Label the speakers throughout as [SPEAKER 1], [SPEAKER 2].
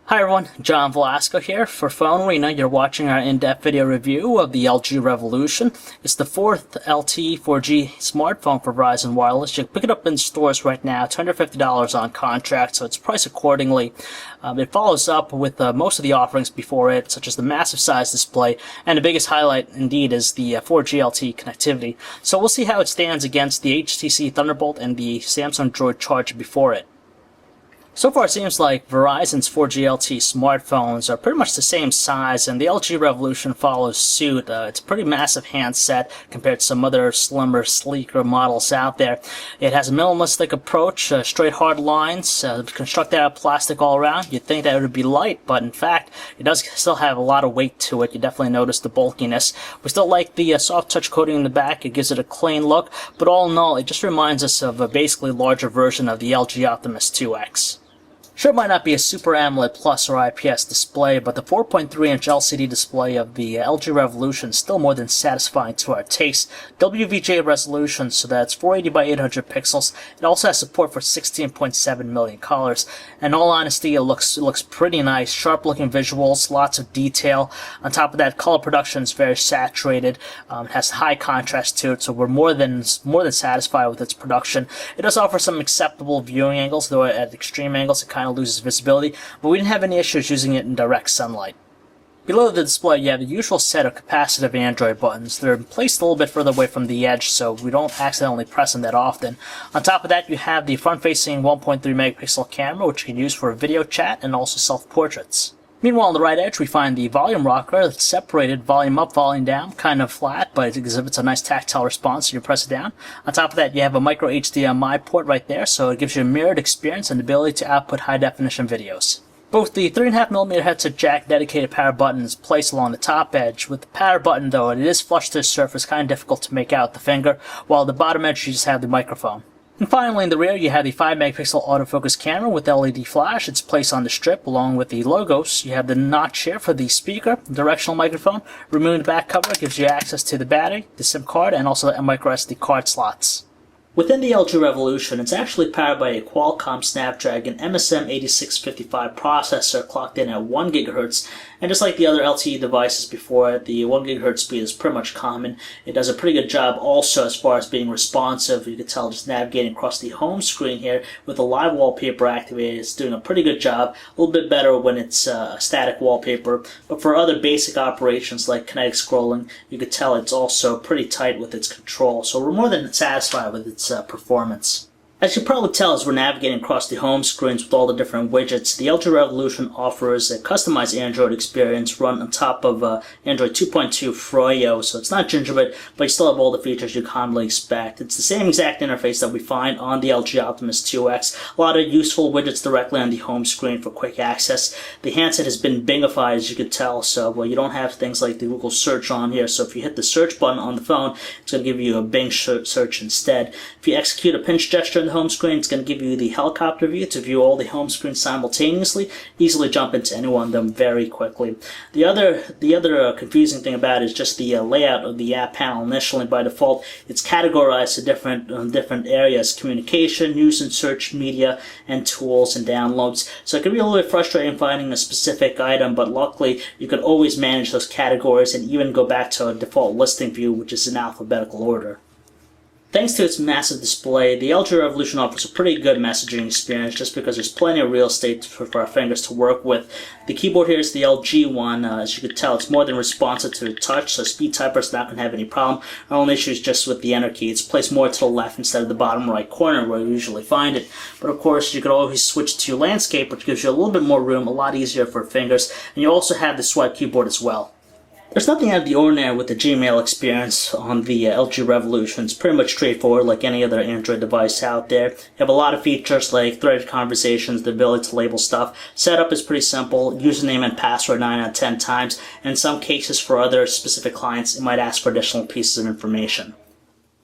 [SPEAKER 1] Hi everyone, John Velasco here for PhoneArena. You're watching our in-depth video review of the LG Revolution. It's the fourth LTE 4G smartphone for Verizon Wireless. You can pick it up in stores right now. It's $150 on contract, so it's priced accordingly. It follows up with most of the offerings before it, such as the massive size display, and the biggest highlight indeed is the 4G LTE connectivity. So we'll see how it stands against the HTC ThunderBolt and the Samsung Droid charger before it. So far it seems like Verizon's 4G LTE smartphones are pretty much the same size, and the LG Revolution follows suit. It's a pretty massive handset compared to some other slimmer, sleeker models out there. It has a minimalistic approach, straight hard lines, constructed out of plastic all around. You'd think that it would be light, but in fact it does still have a lot of weight to it. You definitely notice the bulkiness. We still like the soft touch coating in the back. It gives it a clean look, but all in all it just reminds us of a basically larger version of the LG Optimus 2X. Sure, it might not be a Super AMOLED Plus or IPS display, but the 4.3-inch LCD display of the LG Revolution is still more than satisfying to our taste. WVGA resolution, so that's 480 by 800 pixels. It also has support for 16.7 million colors. In all honesty, it looks pretty nice. Sharp-looking visuals, lots of detail. On top of that, color production is very saturated. It has high contrast to it, so we're more than satisfied with its production. It does offer some acceptable viewing angles, though at extreme angles it kind of loses visibility, but we didn't have any issues using it in direct sunlight. Below the display you have the usual set of capacitive Android buttons. They're placed a little bit further away from the edge so we don't accidentally press them that often. On top of that you have the front-facing 1.3 megapixel camera, which you can use for video chat and also self-portraits. Meanwhile, on the right edge, we find the volume rocker that's separated, volume up, volume down, kind of flat, but it exhibits a nice tactile response when you press it down. On top of that, you have a micro HDMI port right there, so it gives you a mirrored experience and the ability to output high-definition videos. Both the 3.5mm headset jack dedicated power button is placed along the top edge. With the power button, though, it is flush to the surface, kind of difficult to make out with the finger, while at the bottom edge, you just have the microphone. And finally, in the rear, you have the 5-megapixel autofocus camera with LED flash. It's placed on the strip along with the logos. You have the notch here for the speaker, directional microphone. Removing the back cover gives you access to the battery, the SIM card, and also the micro SD card slots. Within the LG Revolution, it's actually powered by a Qualcomm Snapdragon MSM 8655 processor clocked in at 1 GHz, and just like the other LTE devices before it, the 1 GHz speed is pretty much common. It does a pretty good job also as far as being responsive. You can tell just navigating across the home screen here with the live wallpaper activated. It's doing a pretty good job, a little bit better when it's a static wallpaper, but for other basic operations like kinetic scrolling, you can tell it's also pretty tight with its control, so we're more than satisfied with its performance. As you probably tell as we're navigating across the home screens with all the different widgets, the LG Revolution offers a customized Android experience run on top of Android 2.2 Froyo, so it's not Gingerbread, but you still have all the features you commonly expect. It's the same exact interface that we find on the LG Optimus 2X. A lot of useful widgets directly on the home screen for quick access. The handset has been Bingified, as you could tell, so you don't have things like the Google search on here, so if you hit the search button on the phone, it's going to give you a Bing search instead. If you execute a pinch gesture the home screen, it's going to give you the helicopter view to view all the home screens simultaneously, easily jump into any one of them very quickly. The other confusing thing about it is just the layout of the app panel. Initially, by default, it's categorized to different areas: communication, news and search, media, and tools and downloads. So it can be a little bit frustrating finding a specific item, but luckily you can always manage those categories and even go back to a default listing view, which is in alphabetical order. Thanks to its massive display, the LG Revolution offers a pretty good messaging experience just because there's plenty of real estate for our fingers to work with. The keyboard here is the LG one. As you can tell, it's more than responsive to the touch, so speed typer is not going to have any problem. Our only issue is just with the enter key. It's placed more to the left instead of the bottom right corner where you usually find it. But of course, you could always switch to landscape, which gives you a little bit more room, a lot easier for fingers, and you also have the swipe keyboard as well. There's nothing out of the ordinary with the Gmail experience on the LG Revolution. It's pretty much straightforward like any other Android device out there. You have a lot of features like threaded conversations, the ability to label stuff. Setup is pretty simple. Username and password 9 out of 10 times. And in some cases for other specific clients, it might ask for additional pieces of information.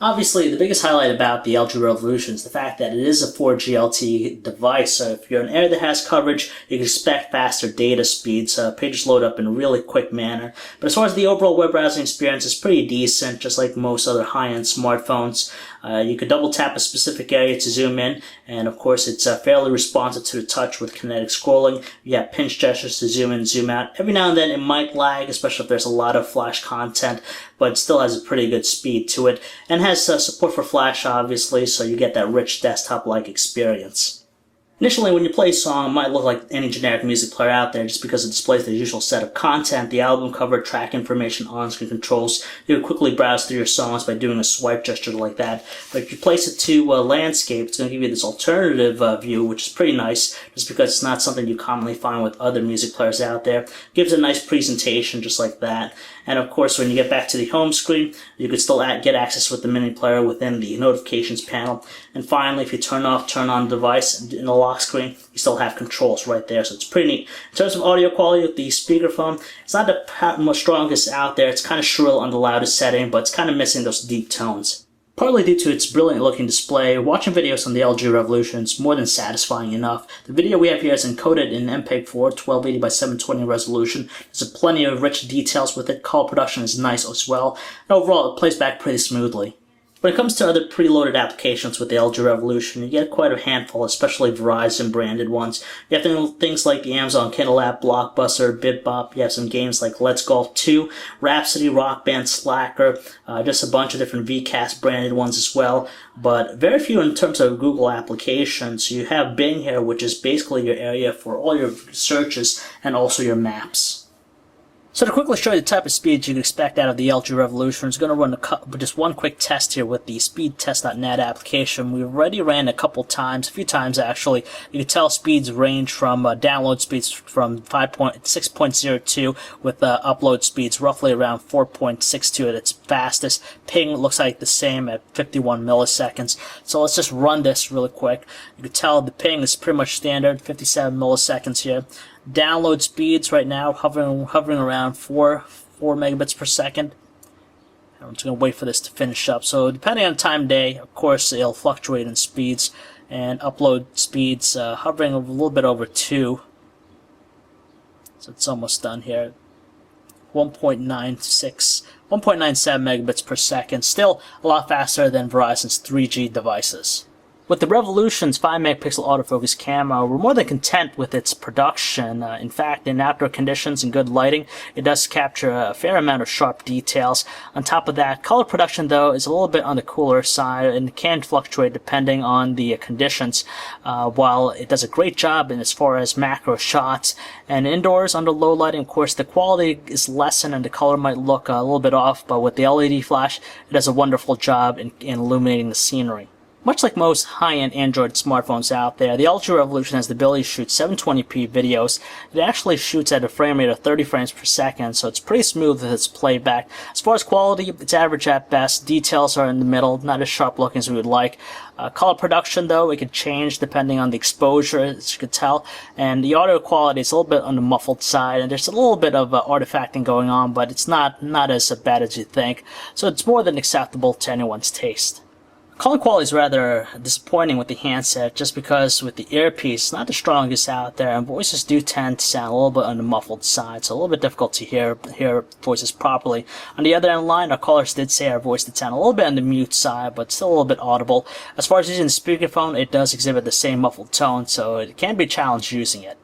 [SPEAKER 1] Obviously, the biggest highlight about the LG Revolution is the fact that it is a 4G LTE device, so if you're in an area that has coverage, you can expect faster data speeds. Pages load up in a really quick manner. But as far as the overall web browsing experience, it's pretty decent, just like most other high-end smartphones. You could double tap a specific area to zoom in, and of course it's fairly responsive to the touch with kinetic scrolling. You have pinch gestures to zoom in, zoom out. Every now and then it might lag, especially if there's a lot of flash content, but it still has a pretty good speed to it, and has support for flash obviously, so you get that rich desktop-like experience. Initially, when you play a song, it might look like any generic music player out there just because it displays the usual set of content, the album cover, track information, on-screen controls. You can quickly browse through your songs by doing a swipe gesture like that. But if you place it to landscape, it's going to give you this alternative view, which is pretty nice, just because it's not something you commonly find with other music players out there. It gives a nice presentation just like that. And of course, when you get back to the home screen, you can still get access with the mini player within the notifications panel. And finally, if you turn on the device in the lock screen, you still have controls right there, so it's pretty neat. In terms of audio quality with the speakerphone, it's not the most strongest out there. It's kind of shrill on the loudest setting, but it's kind of missing those deep tones. Partly due to its brilliant looking display, watching videos on the LG Revolution is more than satisfying enough. The video we have here is encoded in MPEG-4 1280 by 720 resolution. There's plenty of rich details with it. Color production is nice as well. And overall, it plays back pretty smoothly. When it comes to other preloaded applications with the LG Revolution, you get quite a handful, especially Verizon branded ones. You have things like the Amazon Kindle app, Blockbuster, BitBop. You have some games like Let's Golf 2, Rhapsody, Rock Band, Slacker, just a bunch of different VCast branded ones as well, but very few in terms of Google applications. You have Bing here, which is basically your area for all your searches and also your maps. So to quickly show you the type of speeds you can expect out of the LG Revolution, I'm going to run just one quick test here with the speedtest.net application. We already ran a few times actually. You can tell speeds range from download speeds from 6.02 with upload speeds roughly around 4.62 at its fastest. Ping looks like the same at 51 milliseconds. So let's just run this really quick. You can tell the ping is pretty much standard, 57 milliseconds here. Download speeds right now hovering around 4 megabits per second. I'm just going to wait for this to finish up. So depending on time of day, of course, it'll fluctuate in speeds. And upload speeds hovering a little bit over 2. So it's almost done here. 1.97 megabits per second. Still a lot faster than Verizon's 3G devices. With the Revolution's 5-megapixel autofocus camera, we're more than content with its production. In fact, in outdoor conditions and good lighting, it does capture a fair amount of sharp details. On top of that, color production, though, is a little bit on the cooler side and can fluctuate depending on the conditions. While it does a great job in as far as macro shots, and indoors under low lighting, of course, the quality is lessened and the color might look a little bit off, but with the LED flash, it does a wonderful job in illuminating the scenery. Much like most high-end Android smartphones out there, the LG Revolution has the ability to shoot 720p videos. It actually shoots at a frame rate of 30 frames per second, so it's pretty smooth with its playback. As far as quality, it's average at best. Details are in the middle, not as sharp looking as we would like. Color production, though, it can change depending on the exposure, as you can tell. And the audio quality is a little bit on the muffled side, and there's a little bit of artifacting going on, but it's not as bad as you think. So it's more than acceptable to anyone's taste. Calling quality is rather disappointing with the handset just because with the earpiece, it's not the strongest out there, and voices do tend to sound a little bit on the muffled side, so a little bit difficult to hear voices properly. On the other end of the line, our callers did say our voice did sound a little bit on the mute side, but still a little bit audible. As far as using the speakerphone, it does exhibit the same muffled tone, so it can be a challenge using it.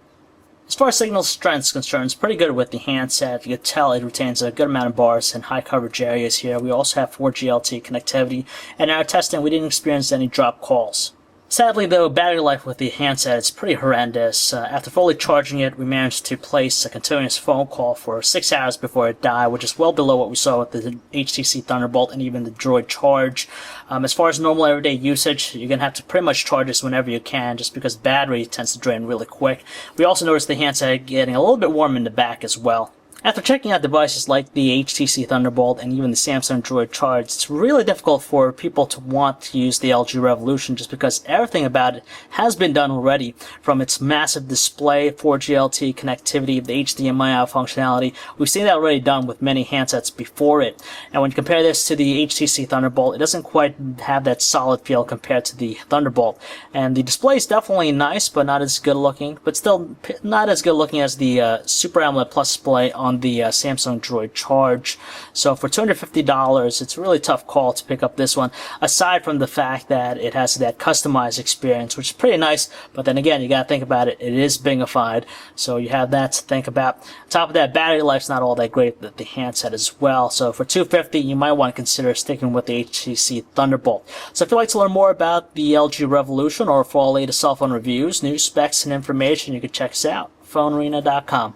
[SPEAKER 1] As far as signal strength is concerned, it's pretty good with the handset. You can tell it retains a good amount of bars in high coverage areas here. We also have 4G LTE connectivity, and in our testing we didn't experience any drop calls. Sadly, though, battery life with the handset is pretty horrendous. After fully charging it, we managed to place a continuous phone call for 6 hours before it died, which is well below what we saw with the HTC ThunderBolt and even the Droid Charge. As far as normal everyday usage, you're going to have to pretty much charge this whenever you can, just because battery tends to drain really quick. We also noticed the handset getting a little bit warm in the back as well. After checking out devices like the HTC ThunderBolt and even the Samsung Droid Charge, it's really difficult for people to want to use the LG Revolution just because everything about it has been done already, from its massive display, 4G LTE connectivity, the HDMI out functionality. We've seen that already done with many handsets before it. And when you compare this to the HTC ThunderBolt, it doesn't quite have that solid feel compared to the ThunderBolt. And the display is definitely nice, but not as good looking, but still not as good looking as the Super AMOLED Plus display on on the Samsung Droid Charge. So for $250, it's a really tough call to pick up this one, aside from the fact that it has that customized experience, which is pretty nice. But then again, you got to think about it. It is bingified, so you have that to think about. On top of that, battery life's not all that great with the handset as well. So for $250, you might want to consider sticking with the HTC Thunderbolt. So if you'd like to learn more about the LG Revolution, or for all latest cell phone reviews, news, specs, and information, you can check us out, PhoneArena.com.